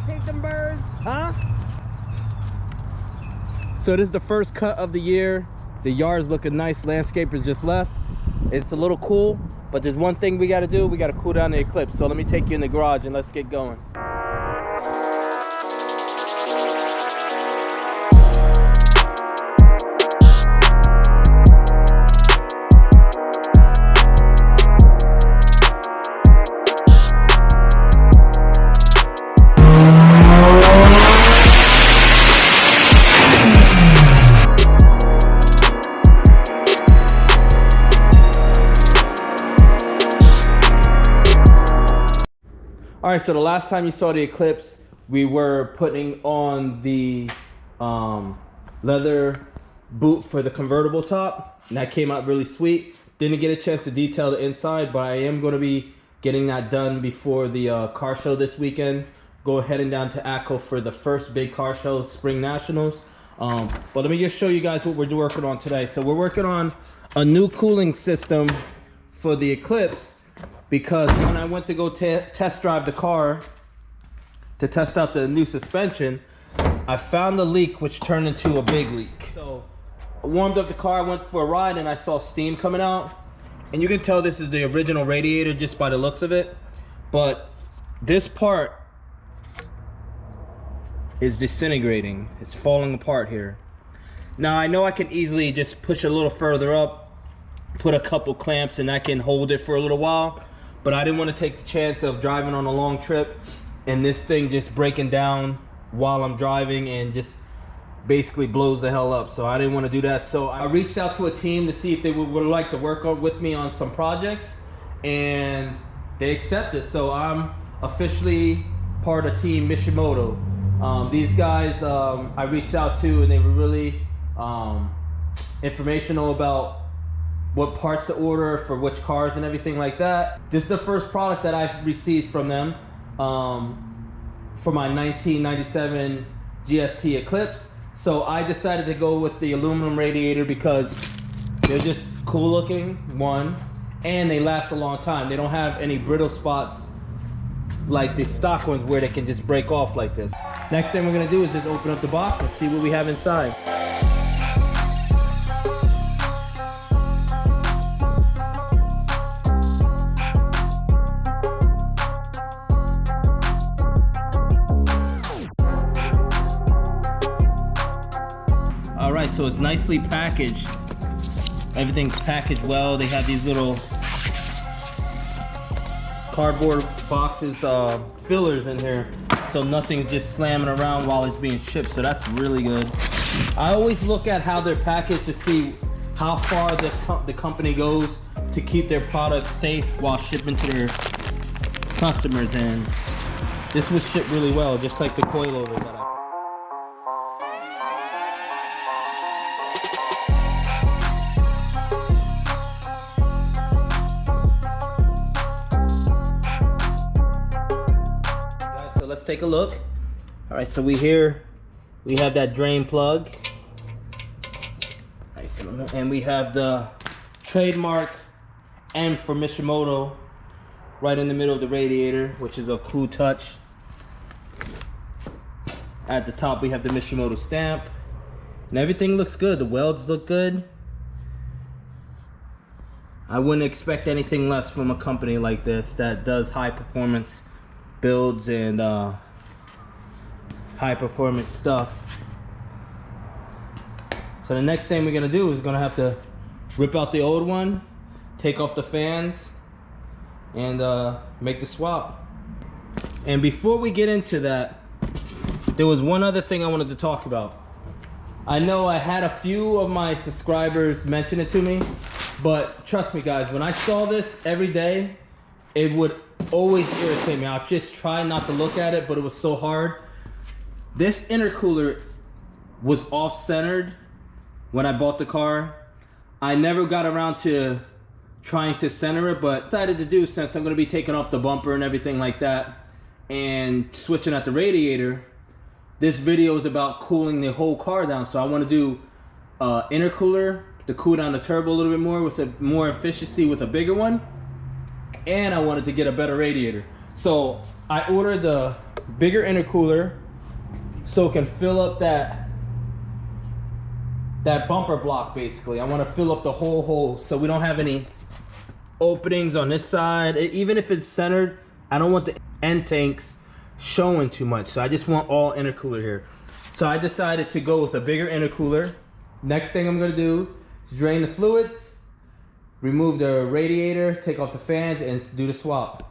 Take them birds. Huh? So this is the first cut of the year. The yard's looking nice. Landscapers just left. It's a little cool, but there's one thing we got to do. We got to cool down the Eclipse. So let me take you in the garage and let's get going. All right, so the last time you saw the Eclipse, we were putting on the leather boot for the convertible top, and that came out really sweet. Didn't get a chance to detail the inside, but I am going to be getting that done before the car show this weekend. Heading down to ACO for the first big car show, Spring Nationals. But let me just show you guys what we're working on today. So we're working on a new cooling system for the Eclipse, because when I went to go test drive the car to test out the new suspension, I found a leak which turned into a big leak. So I warmed up the car, I went for a ride, and I saw steam coming out. And you can tell this is the original radiator just by the looks of it. But this part is disintegrating. It's falling apart here. Now I know I can easily just push a little further up, put a couple clamps, and I can hold it for a little while. But I didn't want to take the chance of driving on a long trip and this thing just breaking down while I'm driving and just basically blows the hell up. So I didn't want to do that. So I reached out to a team to see if they would like to work with me on some projects, and they accepted. So I'm officially part of Team Mishimoto. These guys I reached out to, and they were really informational about what parts to order for which cars and everything like that. This is the first product that I've received from them for my 1997 GST Eclipse. So I decided to go with the aluminum radiator because they're just cool looking, one, and they last a long time. They don't have any brittle spots like the stock ones where they can just break off like this. Next thing we're gonna do is just open up the box and see what we have inside. All right, so it's nicely packaged. Everything's packaged well. They have these little cardboard boxes, fillers in here, so nothing's just slamming around while it's being shipped. So that's really good. I always look at how they're packaged to see how far the company goes to keep their products safe while shipping to their customers, and this was shipped really well, just like the coilover that I... Let's take a look. All right, so we have that drain plug. Nice, and we have the trademark M for Mishimoto right in the middle of the radiator, which is a cool touch. At the top we have the Mishimoto stamp, and everything looks good. The welds look good. I wouldn't expect anything less from a company like this that does high performance builds and high performance stuff. So the next thing we're gonna do is gonna have to rip out the old one, take off the fans, and make the swap. And before we get into that, there was one other thing I wanted to talk about. I know I had a few of my subscribers mention it to me, but trust me guys, when I saw this every day, it would always irritate me. I'll just try not to look at it, but it was so hard. This intercooler was off-centered when I bought the car. I never got around to trying to center it, but decided to do, since I'm going to be taking off the bumper and everything like that and switching out the radiator. This video is about cooling the whole car down, so I want to do intercooler to cool down the turbo a little bit more with more efficiency with a bigger one, and I wanted to get a better radiator. So I ordered the bigger intercooler so it can fill up that bumper block. Basically, I want to fill up the whole hole so we don't have any openings on this side. Even if it's centered, I don't want the end tanks showing too much, so I just want all intercooler here. So I decided to go with a bigger intercooler. Next thing I'm going to do is drain the fluids, remove the radiator, take off the fans, and do the swap.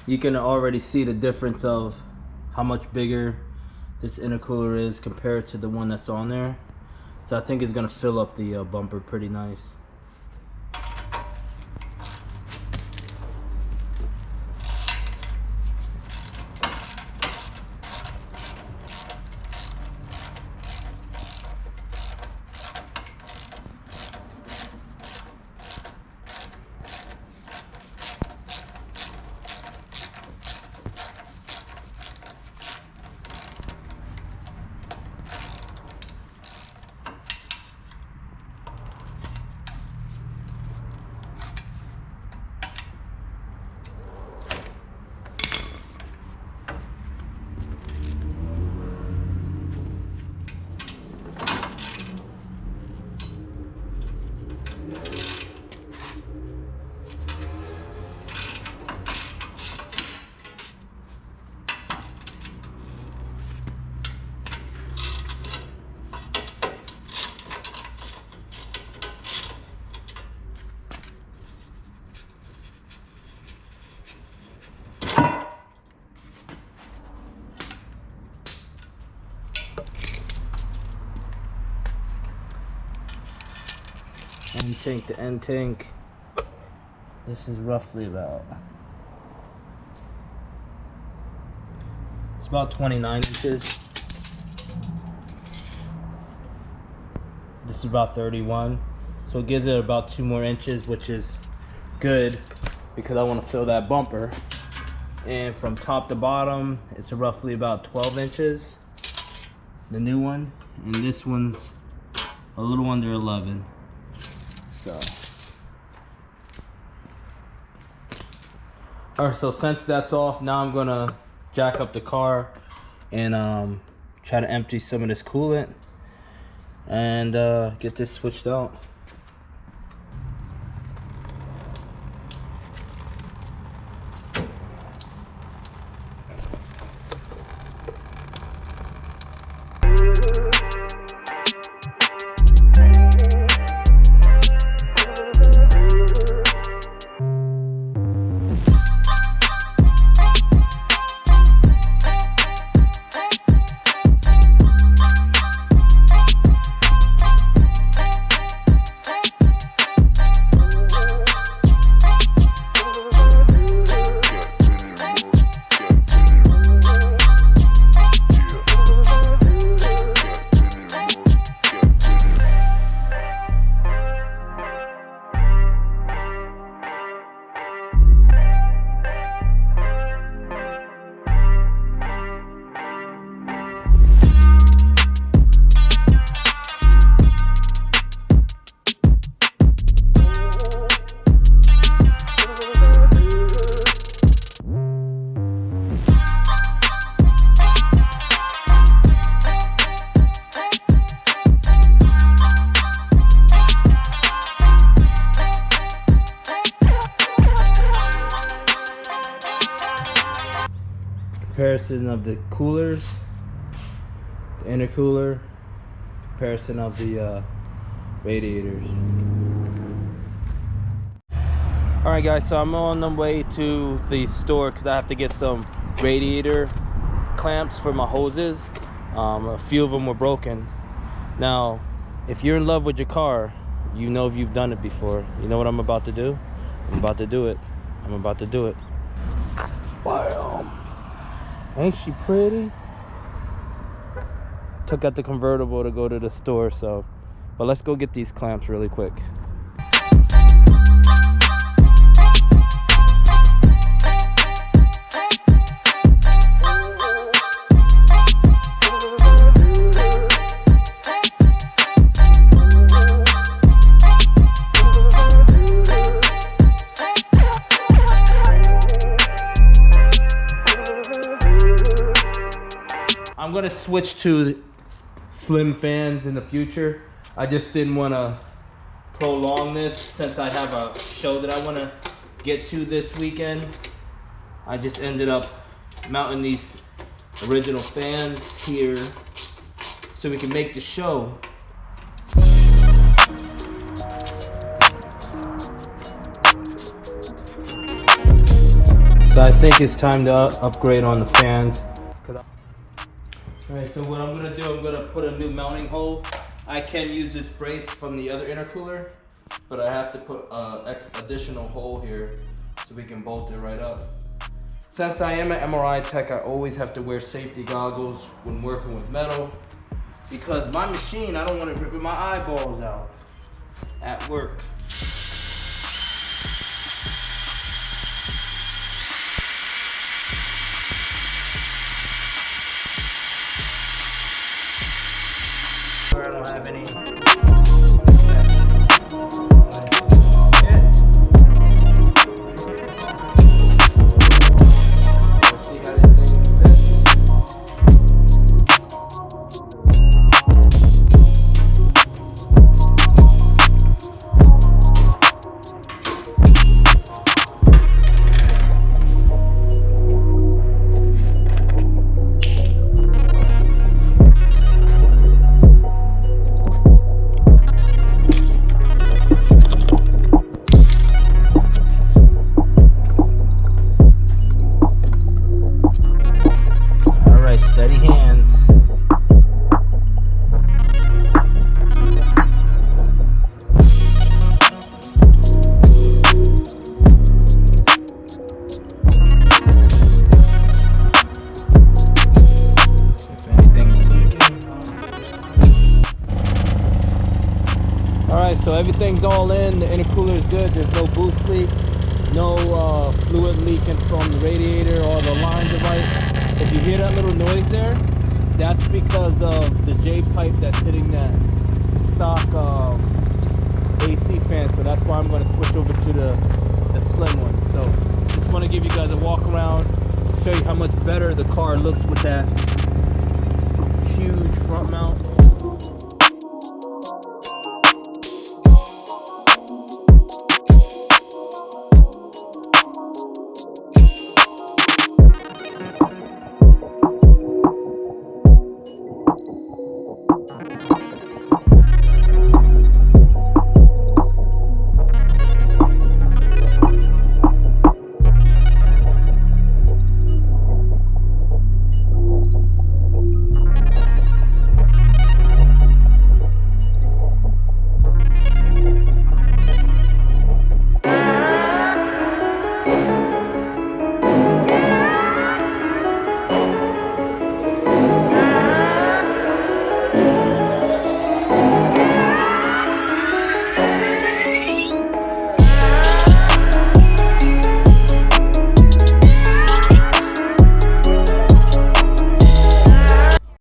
You can already see the difference of how much bigger this intercooler is compared to the one that's on there. So I think it's gonna fill up the bumper pretty nice. End tank to end tank. This is roughly about, it's about 29 inches. This is about 31. So it gives it about 2 more inches, which is good because I want to fill that bumper. And from top to bottom, it's roughly about 12 inches. The new one, and this one's a little under 11. So, alright, so since that's off, now I'm gonna jack up the car and try to empty some of this coolant and get this switched out. comparison of the coolers, the intercooler, comparison of the radiators. Alright guys, so I'm on the way to the store because I have to get some radiator clamps for my hoses. A few of them were broken. Now, if you're in love with your car, you know if you've done it before. You know what I'm about to do? I'm about to do it. I'm about to do it. Wow. Ain't she pretty? Took out the convertible to go to the store, so. But let's go get these clamps really quick. I'm gonna switch to slim fans in the future. I just didn't want to prolong this since I have a show that I want to get to this weekend. I just ended up mounting these original fans here so we can make the show. So I think it's time to upgrade on the fans. Alright, so what I'm going to do, I'm going to put a new mounting hole. I can use this brace from the other intercooler, but I have to put an additional hole here so we can bolt it right up. Since I am an MRI tech, I always have to wear safety goggles when working with metal because my machine, I don't want it ripping my eyeballs out at work. I don't have any. Steady hands. Alright, so everything's all in. The intercooler is good. There's no boost leak, no fluid leaking from the radiator or the lines are right. If you hear that little noise there, that's because of the J pipe that's hitting that stock AC fan. So that's why I'm going to switch over to the slim one. So just want to give you guys a walk around, show you how much better the car looks with that huge front mount.